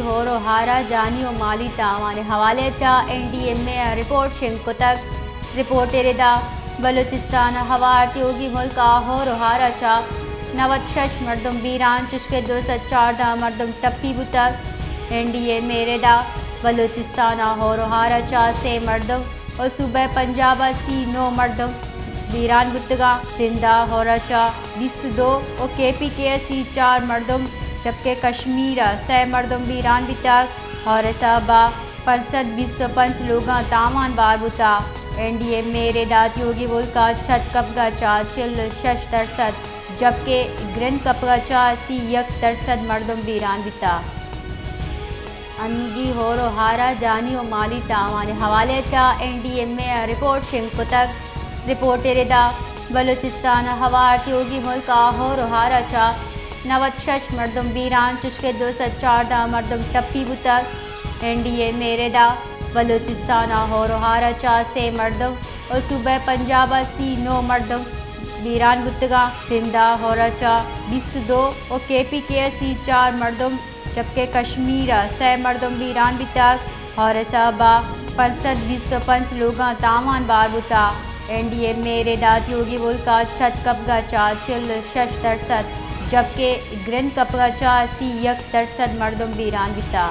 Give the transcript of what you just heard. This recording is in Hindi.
होरो हारा जानी और माली तावाने हवाले चा NDMA रिपोर्ट शिंकुतक रिपोर्ट एरेदा बलूचिस्तान हवार त्योगी मुल्क होरो हारा चा 96 मर्दम बीरान चुस्के 214 मर्दम टप्पी बुतक NDMA रेदा बलूचिस्तान होरो हारा चा से मर्दम और सूबे पंजाब सी 9 मर्दम बीरान बुतगा सिंधा होराचा 22 और KPKC 4 मर्दम जबकि कश्मीर 6 मर्दम बीरान बितक और साहबा 65 लोग तामान बार बुता NDMA रेदात योगी मुल्का छत कपगा चा चिल 6 जबकि ग्रन कपगा चा सी 1 मर्दम बीरान बिता अनगी होरो हारा जानी और माली तावाने हवाले चा NDMA रिपोर्ट शिंकुतक रिपोर्ट एरेदा बलूचिस्तान हवार त्योगी मुल्क होरो हारा चा 96 मर्दम बीरान चुस्के 214 मर्दम टप्पी बुतक NDMA रेदा बलूचिस्तान होरो हारा चा से मर्दम और सूबे पंजाब सी 9 मर्दम बीरान बुतगा सिंधा होराचा 22 और KPKC 4 मर्दम जबकि कश्मीर 6 मर्दम बीरान बितक और साहबा 65 लोग तामान बार बुता NDMA रेदात योगी मुल्का छत कपगा चा चिल 6 जबकि ग्रन कपगा चा सी 1 मर्दम बीरान बिता।